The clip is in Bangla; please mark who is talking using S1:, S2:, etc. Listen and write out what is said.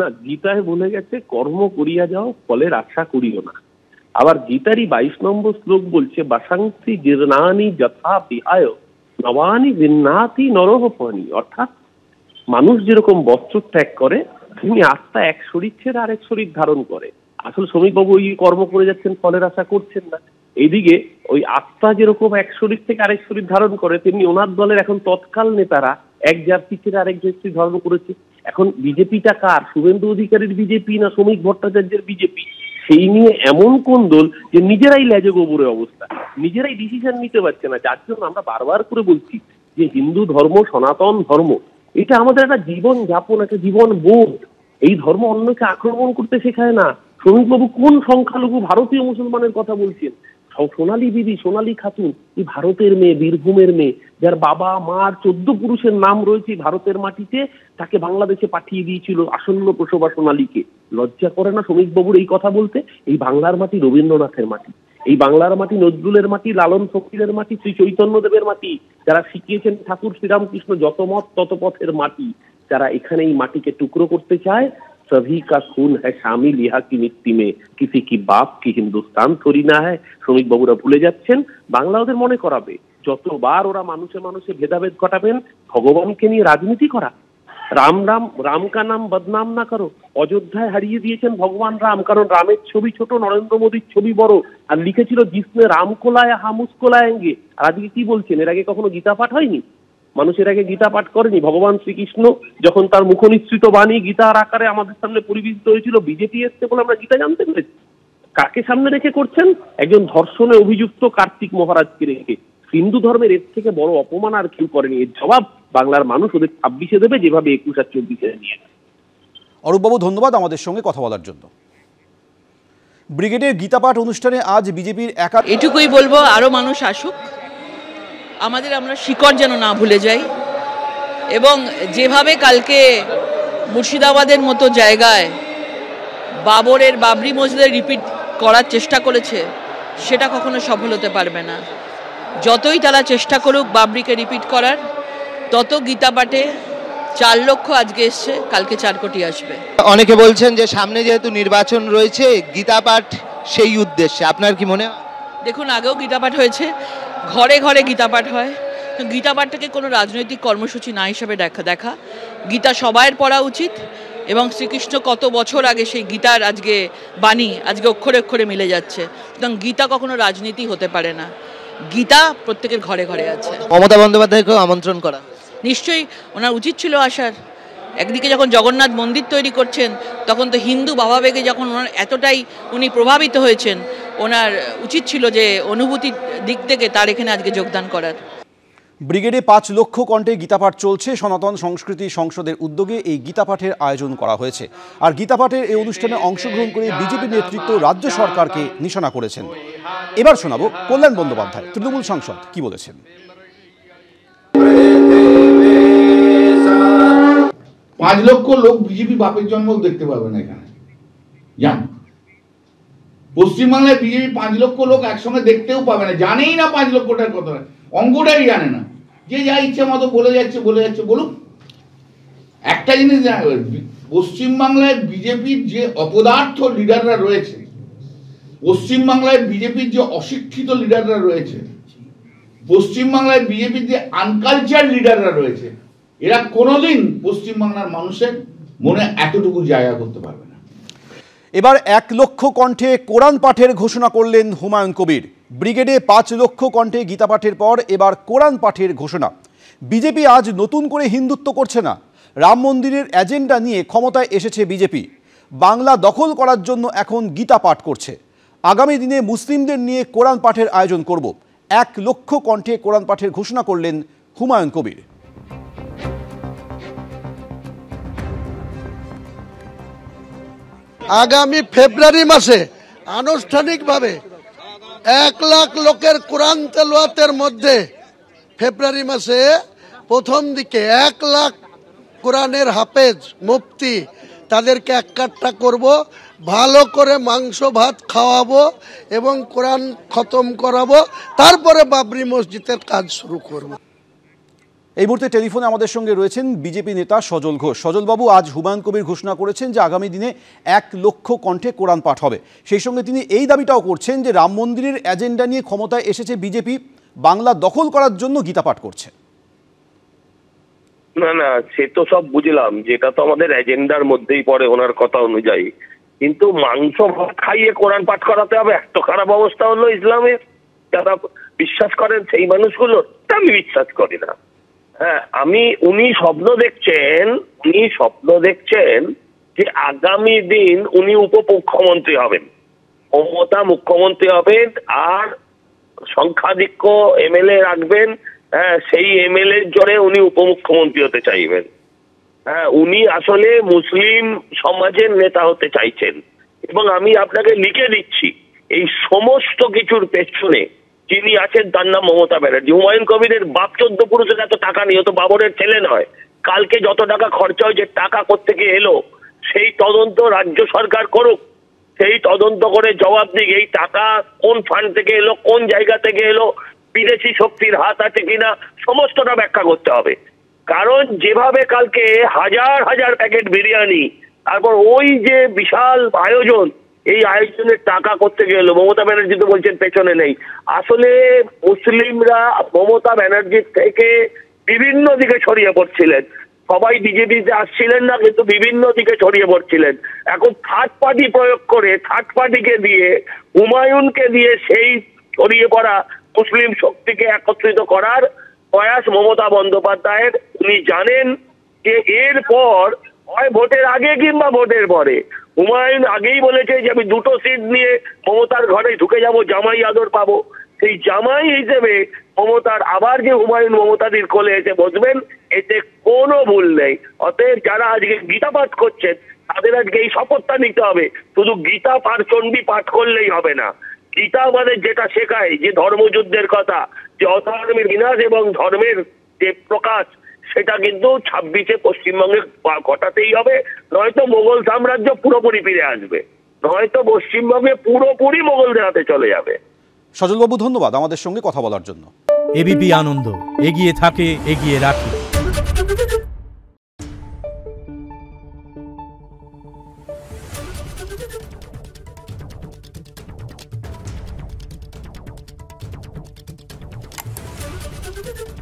S1: না, গীতায় বলে গেছে কর্ম করিয়া যাও, ফলের আশা করিও না। আবার গীতারই 22 নম্বর শ্লোক বলছে বাসাংসি জীর্ণানি যথা বিহায় নবানি বিন্নাতি নরহপনি। অর্থাৎ মানুষ যেরকম বস্ত্র ত্যাগ করে তেমনি আত্মা এক শরীর ছেড়ে আরেক শরীর ধারণ করে। আসলে শ্রমিকবাবু ওই কর্ম করে যাচ্ছেন, ফলের আশা করছেন না। এইদিকে ওই আত্মা যেরকম এক শরীর থেকে আরেক শরীর ধারণ করে, তেমনি ওনার দলের এখন তৎকাল নেতারা এক জাতি ছেড়ে আরেক জাতি ধর্ম করেছে। এখন বিজেপিটা কার? শুভেন্দু অধিকারীর বিজেপি না শ্রমিক ভট্টাচার্যের বিজেপি? সেই নিয়ে এমন কোন দল যে নিজেরাই লেজে গোবরের অবস্থা, নিজেরাই ডিসিশন নিতে পারছে না। যার জন্য আমরা বারবার করে বলছি যে হিন্দু ধর্ম, সনাতন ধর্ম, এটা আমাদের একটা জীবন যাপন, একটা জীবন বোধ। এই ধর্ম অন্যকে আক্রমণ করতে শেখায় না। শ্রমিকবাবু কোন সংখ্যালঘু ভারতীয় মুসলমানের কথা বলছেন? সোনালী দিদি, সোনালী খাতুন, এই ভারতের মেয়ে, বীরভূমের মেয়ে, যার বাবা মার 14 পুরুষের নাম রয়েছে ভারতের মাটিতে, তাকে বাংলাদেশে পাঠিয়ে দিয়েছিল আসন্ন প্রসবা সোনালীকে। লজ্জা করে না শ্রমিকবাবুর এই কথা বলতে? এই বাংলার মাটি রবীন্দ্রনাথের মাটি, এই বাংলার মাটি নজরুলের মাটি, লালন ফকিরের মাটি, শ্রী চৈতন্যদেবের মাটি, যারা শিখিয়েছেন ঠাকুর শ্রীরামকৃষ্ণ যত মত তত পথের মাটি। যারা এখানে এই মাটিকে টুকরো করতে চায়, सभी का खून है शामिल यहाँ की मिट्टी में, किसी की बाप की हिंदुस्तान थोड़ी ना है। শ্রমিক বাবুরা ভুলে যাচ্ছেন, বাংলা ওদের মনে করাবে। যতবার ওরা মানুষে মানুষে ভেদাভেদ ঘটাবেন, ভগবানকে নিয়ে রাজনীতি করা, রাম কা নাম বদনাম না করো। অযোধ্যায় হারিয়ে দিয়েছেন ভগবান রাম, কারণ রামের ছবি ছোট, নরেন্দ্র মোদীর ছবি বড়। আর লিখেছিল জিসমে রাম কোলায় হামুস কোলায়েঙ্গে। আর আজকে কি বলছেন? এর আগে কখনো গীতা পাঠ হয়নি? মানুষের আগে গীতা পাঠ করেনি? ভগবান শ্রীকৃষ্ণ যখন তার মুখনিসৃত বাণী গীতার আকারে আমাদের সামনে পরিবেশিত হয়েছিল, বিজেপি এসছে বলে আমরা গীতা জানতে পেরেছি। কাকে সামনে রেখে করছেন? একজন ধর্ষণে অভিযুক্ত কার্তিক মহারাজকে রেখে। হিন্দু ধর্মের এর থেকে বড় অপমান আর কেউ করেনি। এর জবাব বাংলার মানুষ ওদের 26-এ দেবে, যেভাবে 21 আর 24-এ নিয়ে।
S2: অরূপবাবু, ধন্যবাদ আমাদের সঙ্গে কথা বলার জন্য। ব্রিগেডের গীতা পাঠ অনুষ্ঠানে আজ বিজেপির একা।
S3: এটুকুই বলবো, আরো মানুষ আসুক, আমাদের আমরা শিকড় যেন না ভুলে যাই। এবং যেভাবে কালকে মুর্শিদাবাদের মতো জায়গায় বাবরি মসজিদের রিপিট করার চেষ্টা করেছে, সেটা কখনো সফল হতে পারবে না। যতই তারা চেষ্টা করুক বাবরিকে রিপিট করার, তত গীতা পাঠে 4 লক্ষ আজকে এসছে, কালকে 4 কোটি আসবে।
S4: অনেকে বলছেন যে সামনে যেহেতু নির্বাচন রয়েছে, গীতা পাঠ সেই উদ্দেশ্যে, আপনার কি মনে হয়?
S3: দেখুন, আগেও গীতা পাঠ হয়েছে, ঘরে ঘরে গীতা পাঠ হয়। গীতা পাঠটাকে কোনো রাজনৈতিক কর্মসূচি না হিসাবে দেখা গীতা সবাইয়ের পড়া উচিত। এবং শ্রীকৃষ্ণ কত বছর আগে সেই গীতার আজকে বাণী আজকে অক্ষরে অক্ষরে মিলে যাচ্ছে। সুতরাং গীতা কখনো রাজনীতি হতে পারে না, গীতা প্রত্যেকের ঘরে ঘরে আছে।
S4: মমতা বন্দ্যোপাধ্যায়কেও আমন্ত্রণ করা
S3: নিশ্চয়ই ওনার উচিত ছিল আসার। একদিকে যখন জগন্নাথ মন্দির তৈরি করছেন, তখন তো হিন্দু ভাবাবেগে যখন ওনার এতটাই উনি প্রভাবিত হয়েছেন, ওনার উচিত ছিল যে অনুভূতির দিক থেকে তার এখানে আজকে যোগদান করার।
S2: ব্রিগেডে 5 লক্ষ কণ্ঠে গীতাপাঠ চলছে। সনাতন সংস্কৃতি সংসদের উদ্যোগে এই গীতাপাঠের আয়োজন করা হয়েছে। আর গীতাপাঠের এই অনুষ্ঠানে অংশগ্রহণ করে বিজেপি নেতৃত্ব রাজ্য সরকারকে নিশানা করেছেন। এবার শোনাবো কল্যাণ বন্দ্যোপাধ্যায়, তৃণমূল সাংসদ, কি বলেছেন।
S5: 5 লক্ষ লোক বিজেপি বাপের জন্ম দেখতে পাবে না এখানে। জান, পশ্চিমবাংলায় বিজেপি 5 লক্ষ লোক একসঙ্গে দেখতেও পাবে না, জানেই না 5 লক্ষটার কথা, অঙ্কটাই জানে না। যে যা ইচ্ছে মতো বলে যাচ্ছে বলুক। একটা জিনিস পশ্চিমবাংলায় বিজেপির যে অপদার্থ লিডাররা রয়েছে, পশ্চিমবাংলায় বিজেপির যে অশিক্ষিত লিডাররা রয়েছে, পশ্চিমবাংলায় বিজেপির যে আনকালচার লিডাররা রয়েছে, এরা কোনোদিন পশ্চিমবাংলার মানুষের মনে এতটুকু জায়গা করতে পারবে না।
S2: এবার 1 লক্ষ কণ্ঠে কোরআন পাঠের ঘোষণা করলেন হুমায়ুন কবির। ব্রিগেডে 5 লক্ষ কণ্ঠে গীতা পাঠের পর এবার কোরআন পাঠের ঘোষণা। বিজেপি আজ নতুন করে হিন্দুত্ব করছে না, রাম মন্দিরের এজেন্ডা নিয়ে ক্ষমতায় এসেছে বিজেপি। বাংলা দখল করার জন্য এখন গীতা পাঠ করছে। আগামী দিনে মুসলিমদের নিয়ে কোরআন পাঠের আয়োজন করব। 1 লক্ষ কণ্ঠে কোরআন পাঠের ঘোষণা করলেন হুমায়ুন কবির।
S6: আগামী ফেব্রুয়ারি মাসে আনুষ্ঠানিকভাবে 1 লাখ লোকের কোরআন তেলাওয়াতের মধ্যে ফেব্রুয়ারি মাসে প্রথম দিকে 1 লাখ কোরআনের হাফেজ মুফতি তাদেরকে এক কাট্টা করব, ভালো করে মাংস ভাত খাওয়াবো এবং কোরআন খতম করাবো, তারপরে বাবরি মসজিদের কাজ শুরু করব।
S2: এই মুহূর্তে টেলিফোনে আমাদের সঙ্গে রয়েছেন বিজেপি নেতা সজল ঘোষ। সজলবাবু, আজ হুমায়ুন কবির ঘোষণা করেছেন যে আগামী দিনে 1 লক্ষ কণ্ঠে কোরআন পাঠ হবে। সেই সঙ্গে তিনি এই দাবিটাও করছেন যে রাম মন্দিরের এজেন্ডা নিয়ে ক্ষমতায় এসেছে বিজেপি, বাংলা দখল করার জন্য গীতা পাঠ করছে।
S1: না না, সে তো সব বুঝলাম, যেটা তো আমাদের এজেন্ডার মধ্যেই পড়ে ওনার কথা অনুযায়ী, কিন্তু মাংস ভাত খাইয়ে কোরআন পাঠ করাতে হবে, এত খারাপ অবস্থা হলো ইসলামের। যারা বিশ্বাস করেন সেই মানুষগুলোর, আমি বিশ্বাস করি না। হ্যাঁ, উনি স্বপ্ন দেখছেন যে আগামী দিন উনি উপমুখ্যমন্ত্রী হবেন, মমতা মুখ্যমন্ত্রী হবেন, আর সংখ্যাধিক্য এমএলএ রাখবেন। হ্যাঁ, সেই এমএলএ জোরে উনি উপমুখ্যমন্ত্রী হতে চাইবেন। হ্যাঁ, উনি আসলে মুসলিম সমাজের নেতা হতে চাইছেন। এবং আমি আপনাকে লিখে দিচ্ছি, এই সমস্ত কিছুর পেছনে যিনি আছেন তার নাম মমতা ব্যানার্জি। হুমায়ুন কবিরের বাপ 14 পুরুষের এত টাকা নিয়ে, তো বাবরের ছেলে নয়। কালকে যত টাকা খরচা হয়েছে, টাকা কোত্থেকে এলো, সেই তদন্ত রাজ্য সরকার করুক, সেই তদন্ত করে জবাব দিক। এই টাকা কোন ফান্ড থেকে এলো, কোন জায়গা থেকে এলো, বিদেশি শক্তির হাত আছে কিনা, সমস্তটা ব্যাখ্যা করতে হবে। কারণ যেভাবে কালকে হাজার হাজার প্যাকেট বিরিয়ানি, তারপর ওই যে বিশাল আয়োজন, এই আয়োজনের টাকা করতে গেল, মমতা ব্যানার্জি তো বলছেন পেছনে নেই। আসলে মুসলিমরা মমতা ব্যানার্জির থেকে বিভিন্ন দিকে ছড়িয়ে পড়ছিলেন, সবাই বিজেপিতে আসছিলেন না, কিন্তু বিভিন্ন দিকে ছড়িয়ে পড়ছিলেন। এখন থার্ড পার্টি প্রয়োগ করে, থার্ড পার্টিকে দিয়ে, হুমায়ুনকে দিয়ে সেই ছড়িয়ে পড়া মুসলিম শক্তিকে একত্রিত করার প্রয়াস মমতা বন্দ্যোপাধ্যায়ের। উনি জানেন যে এরপর হয় ভোটের আগে কিংবা ভোটের পরে, হুমায়ুন আগেই বলেছে যে আমি 2টো সিট নিয়ে মমতার ঘরে ঢুকে যাব, জামাই আদর পাবো। সেই জামাই হিসেবে মমতার আবার যে হুমায়ুন মমতাদির কোলে এসে বসবেন, এতে কোনো ভুল নেই। অতএব যারা আজকে গীতা পাঠ করছেন, তাদের আজকে এই শপথটা নিতে হবে, শুধু গীতা চণ্ডী পাঠ করলেই হবে না। গীতা আমাদের যেটা শেখায়, যে ধর্মযুদ্ধের কথা, যে অধর্মের বিনাশ এবং ধর্মের যে প্রকাশ, সেটা কিন্তু 26-এ পশ্চিমবঙ্গে ঘটাতেই হবে, নয়তো মোগল সাম্রাজ্য পুরোপুরি ফিরে আসবে, নয়তো পশ্চিমবঙ্গে পুরোপুরি মোগলদের হাতে চলে যাবে।
S2: সজলবাবু, ধন্যবাদ আমাদের সঙ্গে কথা বলার জন্য।
S7: এবিপি আনন্দ, এগিয়ে থাকে, এগিয়ে রাখে।
S8: Thank you.